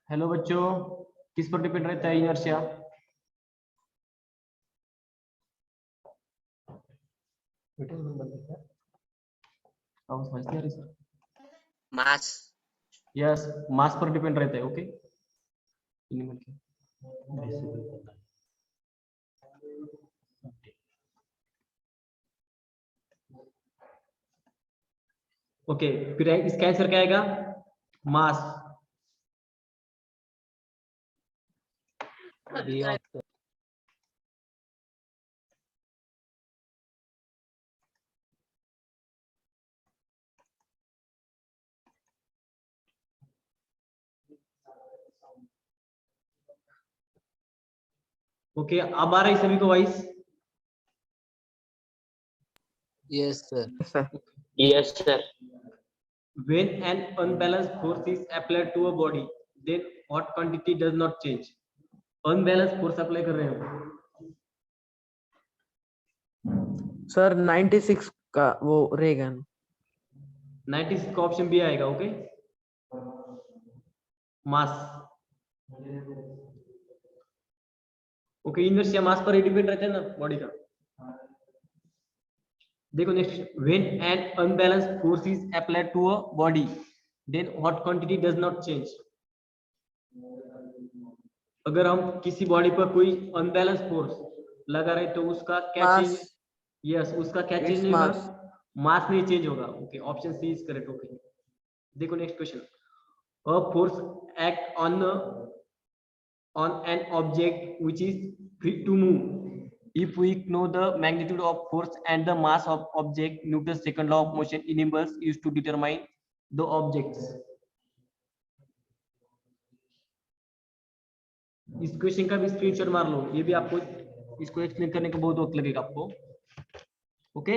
Hello बच्चों, किस पर डिपेंड रहता है इनर्शिया? समझते हैं सर? मास। यस, मास पर डिपेंड रहता है। ओके, ओके, फिर इसका आंसर क्या आएगा? मास। ओके, अब आ रहा है सभी को voice? Yes, sir. Yes, sir. When an unbalanced force is applied to a body, then what quantity does not change? Unbalanced force apply कर रहे हो सर 96 का वो रेगन 96 का ऑप्शन भी आएगा। Okay, mass. Okay, inertia mass पर ही डिपेंड रहता है ना बॉडी का। देखो next, when an unbalanced force is applied to a body then what quantity does not change. अगर हम किसी बॉडी पर कोई अनबैलेंस फोर्स लगा रहे तो उसका क्या चेंज? यस, उसका क्या चेंज नहीं होगा? मास नहीं चेंज होगा। Okay, option C is correct. Okay, देखो next question, a force act on an object which is free to move if we know the magnitude of force and the mass of object. Newton's second law of motion enables us to determine the objects. इस question का भी screenshot मार लो, ये भी आपको इसको explain करने का बहुत वक्त लगेगा आपको। ओके,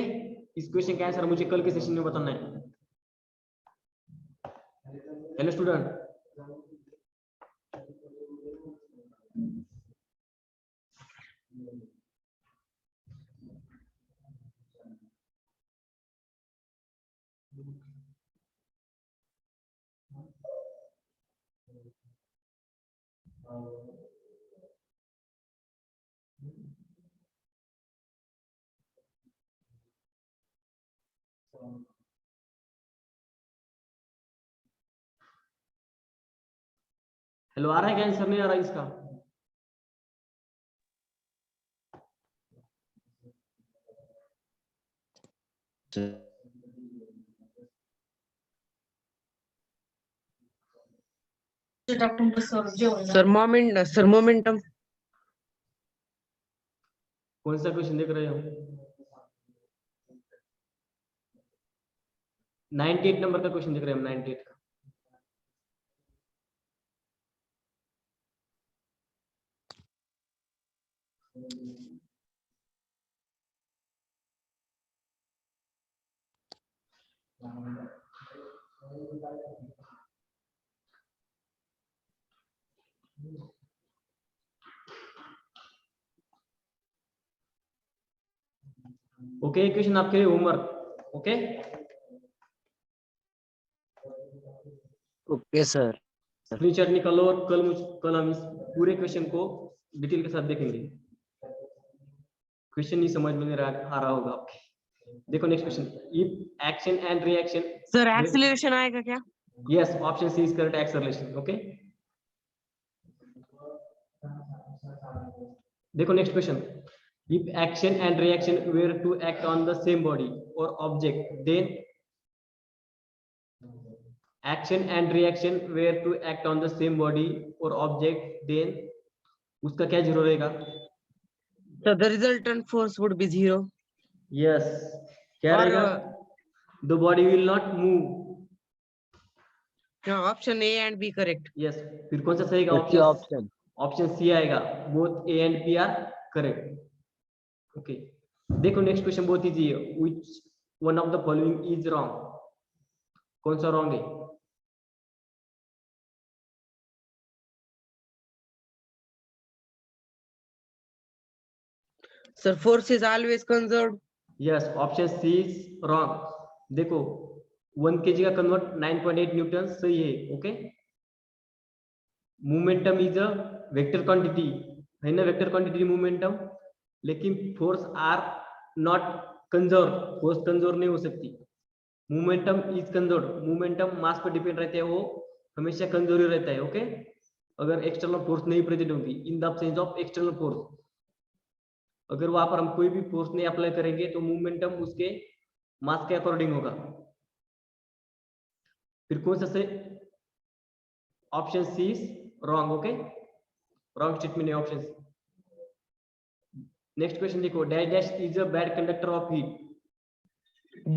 इस क्वेश्चन का आंसर मुझे कल के सेशन में बताना है। हेलो स्टूडेंट, हेलो, आ रहा है क्या आंसर? नहीं आ रहा इसका? सर मोमेंटम कौन सा क्वेश्चन देख रहे हो? 98 नंबर का क्वेश्चन देख रहे हैं हम, 98 का। ओके, क्वेश्चन आपके लिए homework. Okay okay sir. Screenshot निकालो और कल हम इस पूरे क्वेश्चन को डिटेल के साथ देखेंगे। क्वेश्चन नहीं समझ में आ रहा होगा आपके। देखो next question, if action and reaction. Sir acceleration आएगा क्या? Yes, option C is correct, acceleration. Okay, देखो next question, if action and reaction were to act on the same body or object, then action and reaction were to act on the same body or object, then उसका क्या zero रहेगा? So the resultant force would be 0. Yes, क्या रहेगा? the body will not move. Option A and B correct. Yes, फिर कौन सा सही? Option option C आएगा, both A and B are correct. Okay, देखो नेक्स्ट क्वेश्चन बहुत इजी है, which one of the following is wrong? कौन सा रॉन्ग है? Sir force is always conserved. Yes, option C is wrong. देखो 1 kg का convert 9.8 newton सही है। Okay, momentum is a vector quantity, है ना, वेक्टर क्वांटिटी मोमेंटम, लेकिन force are not conserve, force conserve नहीं हो सकती। Momentum is conserve, momentum mass पर डिपेंड रहता है, वो हमेशा कंजर्व रहता है। ओके, अगर एक्सटर्नल फोर्स नहीं प्रेजेंट होगी, in the absence of external force, अगर वहां पर हम कोई भी फोर्स नहीं अप्लाई करेंगे तो मोमेंटम उसके मास के अकॉर्डिंग होगा। फिर कौन सा से option C is wrong. Okay, wrong statement है ऑप्शन सी। नेक्स्ट क्वेश्चन देखो, dash dash is a bad conductor of heat.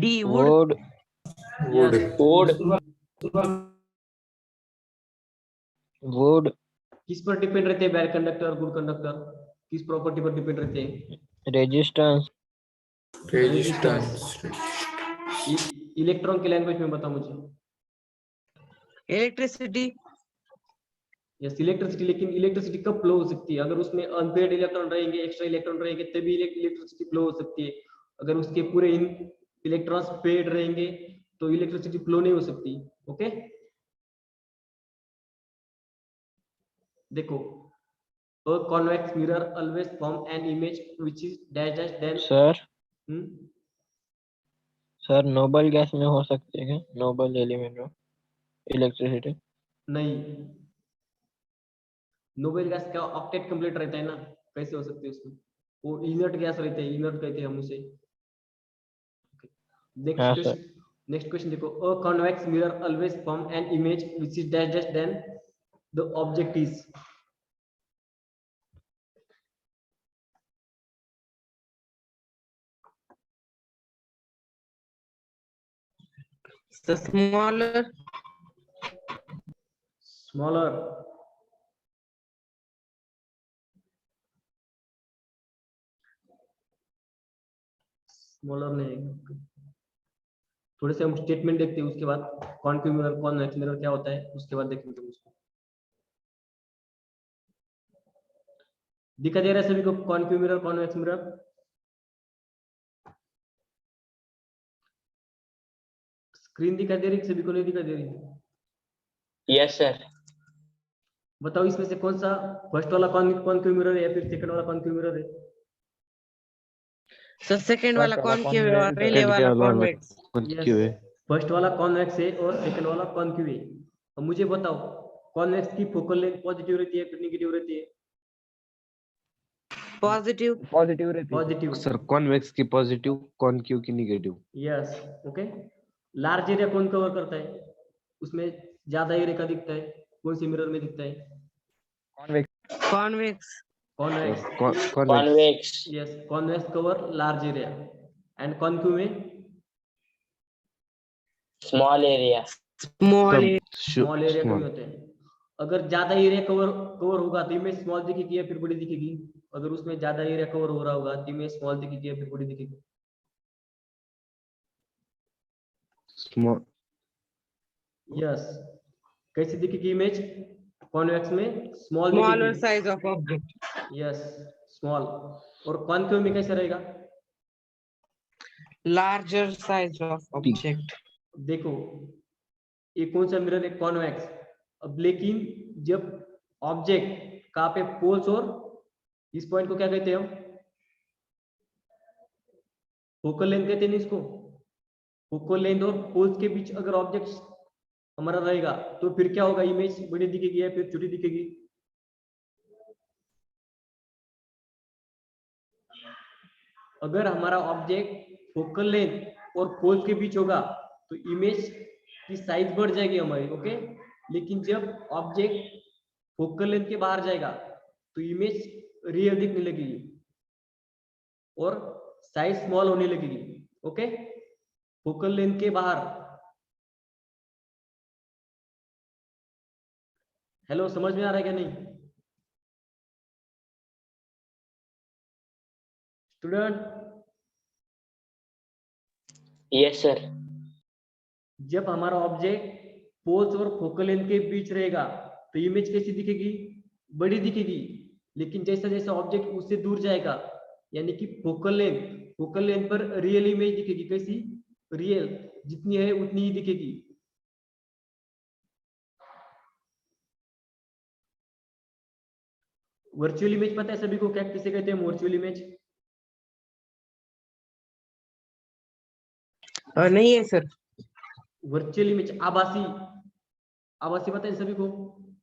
D. Wood. Yes, Wood. किस पर डिपेंड रहते हैं बैड कंडक्टर और गुड कंडक्टर, किस प्रॉपर्टी पर डिपेंड रहते हैं? Resistance. रेजिस्टेंस। इलेक्ट्रॉन के लैंग्वेज में बताओ मुझे। Electricity. यस, इलेक्ट्रिसिटी, लेकिन इलेक्ट्रिसिटी कब फ्लो हो सकती है? अगर उसमें अनपेड इलेक्ट्रॉन रहेंगे, एक्स्ट्रा इलेक्ट्रॉन रहेंगे, तभी इलेक्ट्रिसिटी फ्लो हो सकती है। अगर उसके पूरे इलेक्ट्रॉन्स पेड रहेंगे तो इलेक्ट्रिसिटी फ्लो नहीं हो सकती। ओके, देखो, a convex mirror always form an image which is dash dash then sir noble gas में हो सकते हैं, नोबल एलिमेंट में इलेक्ट्रिसिटी? नहीं, नोबेल गैस का ऑक्टेट कंप्लीट रहता है ना, कैसे हो सकती है उसमें? वो इनर्ट गैस रहते हैं, इनर्ट कहते हैं हम उसे। नेक्स्ट क्वेश्चन देखो, a convex mirror always form an image which is dash dash then the object is। The smaller. Smaller। Smaller नहीं, थोड़े से हम स्टेटमेंट देखते हैं, उसके बाद कॉन्केव मिरर कॉन्वेक्स मिरर क्या होता है उसके बाद देखेंगे उसको। दिखा दे रहा है सभी को concave mirror convex mirror? Screen दिखा दे रही सभी को? नहीं दिखा दे रही? Yes sir. बताओ इसमें से कौन सा फर्स्ट वाला कॉन्केव मिरर है या फिर सेकंड वाला कॉन्केव मिरर है? सर सेकंड वाला कॉनकेव है और पहले वाला कॉन्वेक्स। फर्स्ट वाला कॉन्वेक्स है और सेकंड वाला कॉन्केव है। अब मुझे बताओ, कॉन्वेक्स की फोकल लेंथ पॉजिटिव रहती है फिर नेगेटिव रहती है? पॉजिटिव। पॉजिटिव रहती है पॉजिटिव। सर, कॉन्वेक्स की पॉजिटिव, कॉनकेव की negative. Yes, okay. Large area कौन कवर करता है? उसमें ज्यादा एरिया का दिखता है, कौन सी मिरर में दिखता है? Convex. Convex. Convex. Convex. Yes, convex cover large area and concave में स्मॉल एरिया। स्मॉल एरिया को होते हैं। अगर ज्यादा एरिया कवर होगा तो इमेज स्मॉल दिखेगी या फिर बड़ी दिखेगी? अगर उसमें ज्यादा एरिया कवर हो रहा होगा तो इमेज स्मॉल दिखेगी या फिर बड़ी दिखेगी? स्मॉल। यस, कैसी दिखेगी इमेज? कॉन्वेक्स में स्मॉल स्मॉलर दिखेगी। Size of object. Yes, small. और कॉन्केव में कैसा रहेगा? Larger size of object. देखो, ये कौन सा मिरर है? कॉन्वेक्स। अब लेकिन जब ऑब्जेक्ट कहाँ पे पोल्स और इस पॉइंट को क्या कहते हैं हम? फोकल लेंथ कहते हैं ना इसको। फोकल लेंथ और पोल्स के बीच अगर ऑब्जेक्ट हमारा रहेगा तो फिर क्या होगा? इमेज बड़ी दिखेगी या फिर छोटी दिखेगी? अगर हमारा ऑब्जेक्ट फोकल लेंथ और पोल्स के बीच होगा तो इमेज की साइज बढ़ जाएगी हमारी। ओके, लेकिन जब ऑब्जेक्ट फोकल लेंथ के बाहर जाएगा तो इमेज रियल दिखने लगेगी और साइज स्मॉल होने लगेगी। ओके, फोकल लेंथ के बाहर। हेलो, समझ में आ रहा है क्या नहीं स्टूडेंट? Yes sir. जब हमारा ऑब्जेक्ट पोल्स और फोकल लेंथ के बीच रहेगा तो इमेज कैसी दिखेगी? बड़ी दिखेगी। लेकिन जैसा जैसा ऑब्जेक्ट उससे दूर जाएगा, यानी कि फोकल लेंथ पर रियल इमेज दिखेगी। कैसी? रियल, जितनी है उतनी ही दिखेगी। वर्चुअल इमेज पता है सभी को, क्या किसे कहते हैं वर्चुअल इमेज? नहीं है सर। वर्चुअल इमेज आभासी, आभासी पता है सभी को,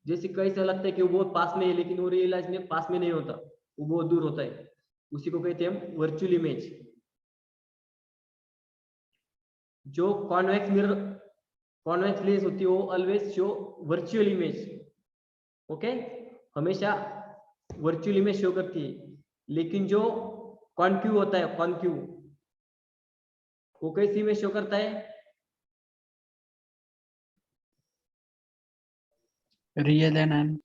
जैसे कैसा लगता है कि वो बहुत पास में है लेकिन वो रियलाइज में पास में नहीं होता, वो बहुत दूर होता है, उसी को कहते हैं हम वर्चुअल इमेज। जो कॉन्वेक्स मिरर, कॉन्वेक्स लेंस होती है वो always show virtual image, okay, हमेशा वर्चुअल इमेज शो करती है। लेकिन जो कॉन्क्यू होता है, कॉन्क्यू, वो कैसी इमेज शो करता है? Real and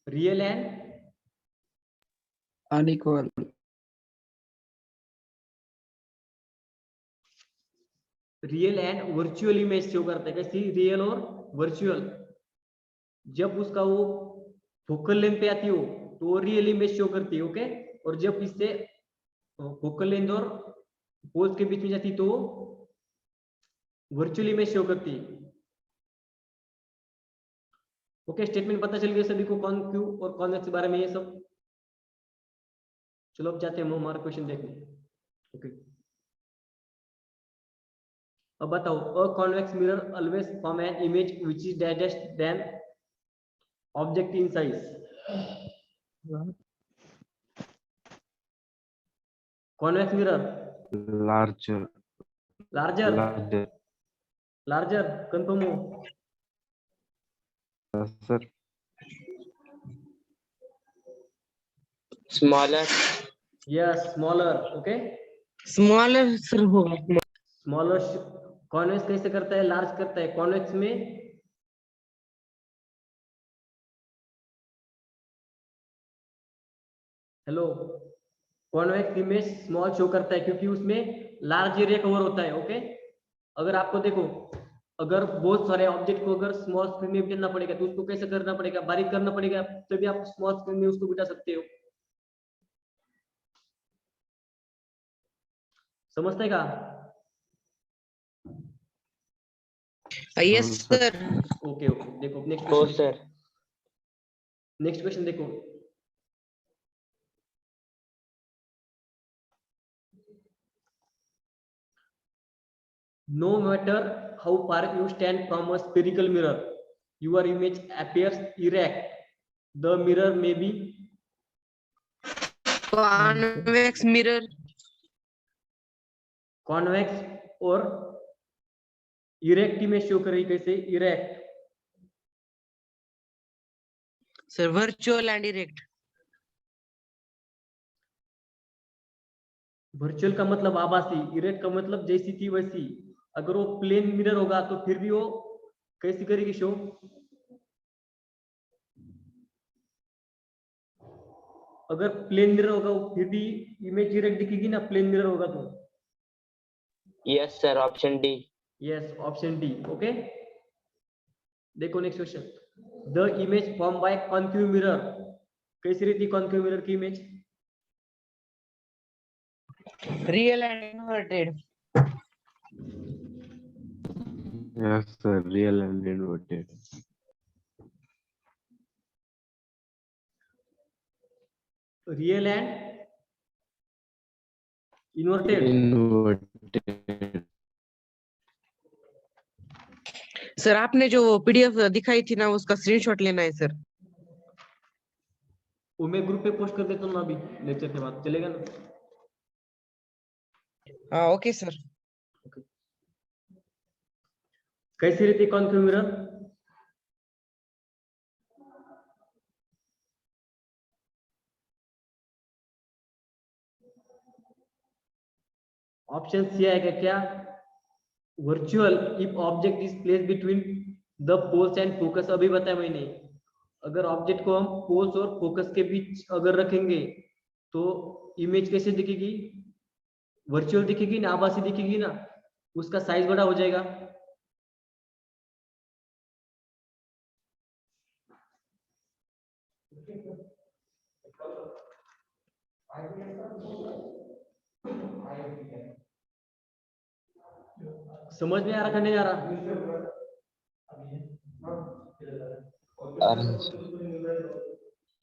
real and unequal. Real and virtual image show करता है। कैसी? रियल और वर्चुअल। जब उसका वो फोकल लेंथ पे आती हो तो वो रियल इमेज शो करती है, ओके, और जब इससे फोकल लेंथ और पोज के बीच में जाती तो वर्चुअल इमेज शो करती है। ओके, स्टेटमेंट पता चल गया सभी को, कॉन्क्यू और कॉन्वेक्स के बारे में ये सब। चलो अब जाते हैं हम हमारा क्वेश्चन देखने। ओके, अब बताओ, a convex mirror always form an image which is direct than object in size. Convex mirror larger, larger, larger. Larger confirm हो? Sir, Smaller. Yes, smaller, okay, smaller sir होगा। स्मॉलर। कॉन्वेक्स कैसे करता है? Large करता है। Convex में hello, convex image small show करता है क्योंकि उसमें लार्ज एरिया कवर होता है, ओके। अगर आपको देखो, अगर बहुत सारे ऑब्जेक्ट को अगर स्मॉल स्क्रीन में बिठाना पड़ेगा तो उसको कैसे करना पड़ेगा? बारीक करना पड़ेगा, तभी आप स्मॉल स्क्रीन में उसको बिठा सकते हो। समझते का? Yes sir. ओके ओके, देखो next Oh, question, sir. Next question देखो। No matter how far you stand from a spherical mirror, your image appears erect. The mirror may be convex mirror convex और erect image show करेगी। कैसे? erect। Sir virtual and erect. Virtual का मतलब आभासी, erect का मतलब जैसी थी वैसी। अगर वो प्लेन मिरर होगा तो फिर भी वो कैसी करेगी शो? अगर प्लेन मिरर होगा फिर भी इमेज erect दिखेगी ना, प्लेन मिरर होगा तो। Yes, sir. Option D. Yes, option D, okay. देखो next question, the image form by concave mirror, कैसी रहती कॉन्केव मिरर की इमेज? Real and inverted. yes, sir. Real and inverted. Real and inverted. Inverted. Sir आपने जो PDF दिखाई थी ना उसका स्क्रीनशॉट लेना है सर। वो मैं ग्रुप पे पोस्ट कर देता हूँ ना अभी लेक्चर के बाद, चलेगा ना? हाँ ओके सर। कैसी रहती कॉन्केव मिरर? ऑप्शन सी आएगा क्या? Virtual if object is place between the poles and focus. अभी बताया मैंने, अगर ऑब्जेक्ट को हम पोल्स और फोकस के बीच अगर रखेंगे तो इमेज कैसे दिखेगी? वर्चुअल दिखेगी ना, आभासी दिखेगी ना, उसका साइज बड़ा हो जाएगा। समझ में आ रहा, नहीं आ रहा?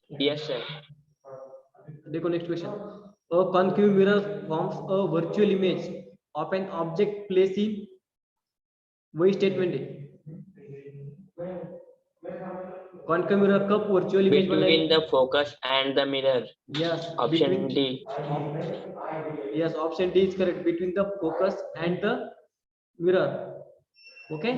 Yes, sir. देखो next question, a concave mirror forms a virtual image of an object place in, वही स्टेटमेंट है। कॉन्केव मिरर कब virtual image Between the focus and the mirror. Yes, Option D. Yes, option D is correct. Between the focus and the mirror. Okay.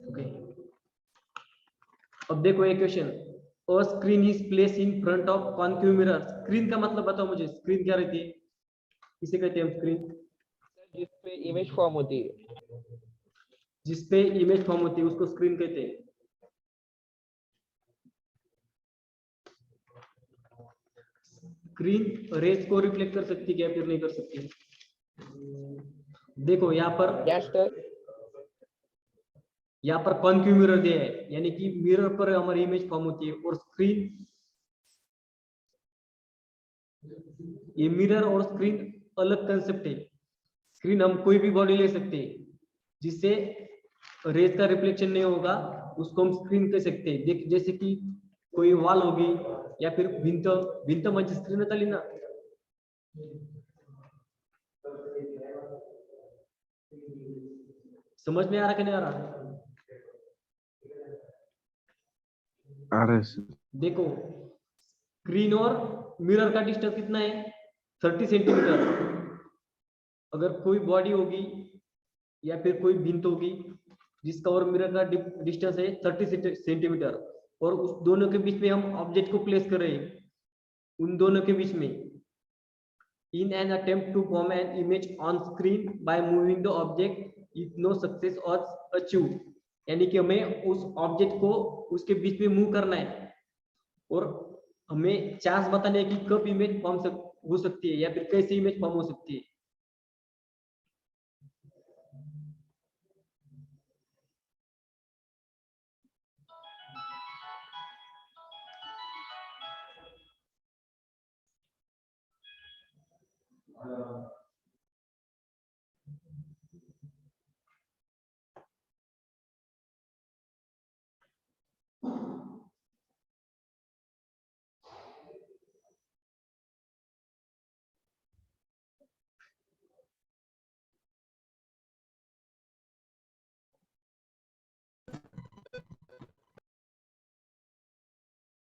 Okay. अब देखो एक question, a screen is place in front of concave mirror. Screen का मतलब बताओ मुझे, screen क्या रहती है, किसे कहते हैं हम स्क्रीन? जिसपे इमेज फॉर्म होती है। जिसपे इमेज फॉर्म होती है उसको स्क्रीन कहते हैं। स्क्रीन रेज को रिफ्लेक्ट कर सकती है क्या, फिर नहीं कर सकती? देखो यहाँ पर कॉन्केव मिरर दिया है, यानी कि मिरर पर हमारी इमेज फॉर्म होती है, और स्क्रीन, ये मिरर और स्क्रीन अलग कंसेप्ट है। स्क्रीन हम कोई भी बॉडी ले सकते हैं जिससे रेज का रिफ्लेक्शन नहीं होगा, उसको हम स्क्रीन कह सकते हैं। देख जैसे कि कोई वॉल होगी या फिर भिंत म्हणजे स्क्रीन आली ना। समझ में आ रहा कि नहीं आ रहा? देखो स्क्रीन और मिरर का डिस्टेंस कितना है, 30 सेंटीमीटर। अगर कोई बॉडी होगी या फिर कोई भिंत होगी जिसका और मिरर का डिस्टेंस है 30 सेंटीमीटर, और उस दोनों के बीच में हम ऑब्जेक्ट को प्लेस कर रहे हैं, उन दोनों के बीच में, in an attempt to form an image on screen by moving the object if no success was achieved, यानी कि हमें उस ऑब्जेक्ट को उसके बीच में मूव करना है और हमें चांस बताने की कब इमेज फॉर्म हो सकती है या फिर कैसे इमेज फॉर्म हो सकती है।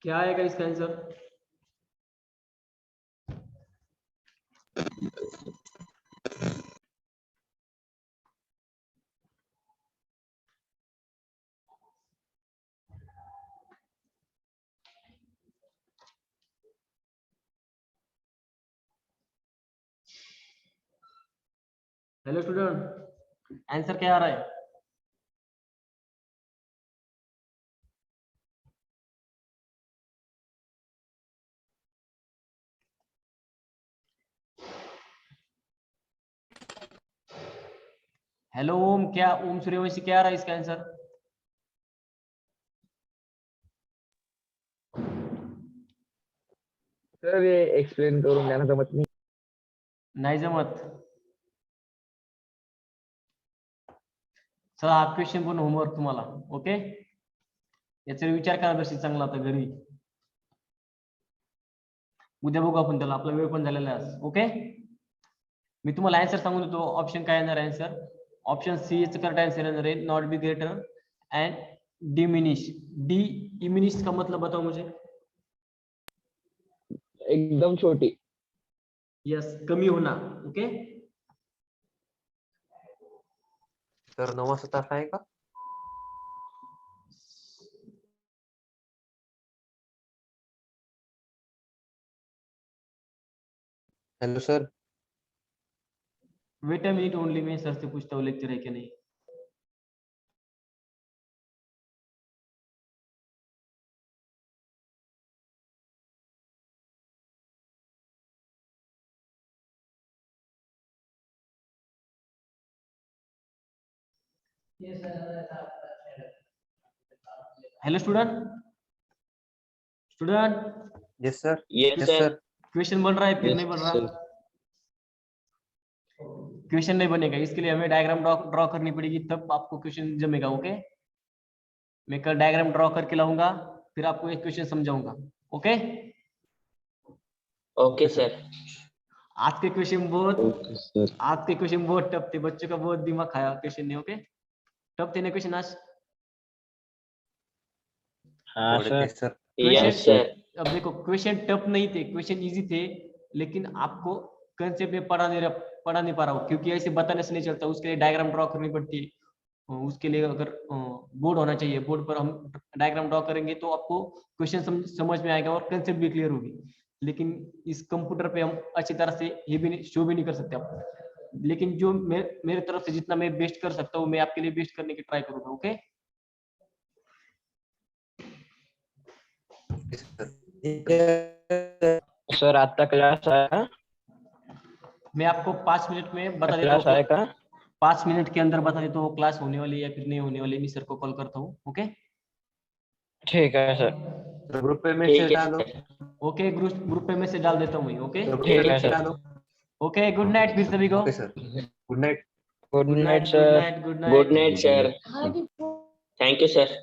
क्या आएगा इसका आंसर? हेलो स्टूडेंट, आंसर क्या आ रहा है? हेलो ओम, क्या ओम सूर्यवंशी क्या आ रहा है इसका आंसर? सर ये एक्सप्लेन करून द्या ना, जमत नाही. नाही जमत. चला हा क्वेश्चन पण होमवर्क तुम्हाला. ओके, याचा विचार करा बशी चांगला आता घरी. उद्या बघू आपण त्याला, आपला वेळ पण झालेला आहे. ओके, मी तुम्हाला आन्सर सांगून देतो. ऑप्शन काय येणार answer? Option C is correct answer येणार आहे, not B greater and diminish. Diminish का मतलब बताओ मुझे. एकदम छोटी. यस, कमी होना. ओके तर 9 वाजता तास आहे का? Hello sir. Wait a minute only, मैं सर से पूछता हूँ लेक्चर है कि नहीं. Hello student. Yes sir. Yes, yes sir. Sir. Question बन रहा है फिर नहीं बन रहा? क्वेश्चन नहीं बनेगा, इसके लिए हमें डायग्राम ड्रॉ करनी पड़ेगी, तब आपको क्वेश्चन जमेगा। ओके, मैं कल डायग्राम ड्रॉ करके लाऊंगा, फिर आपको एक क्वेश्चन समझाऊंगा। Okay okay sir. आज के क्वेश्चन बहुत ओके सर। आज के क्वेश्चन बहुत टफ थे, बच्चों का बहुत दिमाग खाया क्वेश्चन ने। ओके, टफ थे ना क्वेश्चन आज? हाँ थोड़े सर। थे सर। Yes sir. अब देखो, क्वेश्चन टफ नहीं थे, क्वेश्चन इजी थे, लेकिन आपको कंसेप्ट में पढ़ा नहीं पा रहा हूँ, क्योंकि ऐसे बताने से नहीं चलता, उसके लिए डायग्राम ड्रॉ करनी पड़ती है। उसके लिए अगर बोर्ड होना चाहिए, बोर्ड पर हम डायग्राम ड्रॉ करेंगे तो आपको क्वेश्चन समझ में आएगा और कंसेप्ट भी क्लियर होगी। लेकिन इस कंप्यूटर पे हम अच्छी तरह से ये भी नहीं शो भी नहीं कर सकते आपको, लेकिन जो मेरे तरफ से जितना मैं बेस्ट कर सकता हूँ, मैं आपके लिए बेस्ट करने की ट्राई करूंगा। ओके सर आता क्लास आया? मैं आपको 5 मिनट में बता देता क्लास हूँ, आएगा? 5 मिनट के अंदर बता देता हूँ क्लास होने वाली है या फिर नहीं होने वाली। मैं सर को कॉल करता हूँ। ओके ठीक है सर। ग्रुप पे मैसेज डालो। ओके, ग्रुप पे मैसेज डाल देता हूँ मैं। ओके ग्रुप ठीक पे है मैसेज सर। डालो। ओके, गुड नाइट फिर सभी को। Okay sir, good night. Good night good sir. Night, good night. Good night sir. Thank you sir.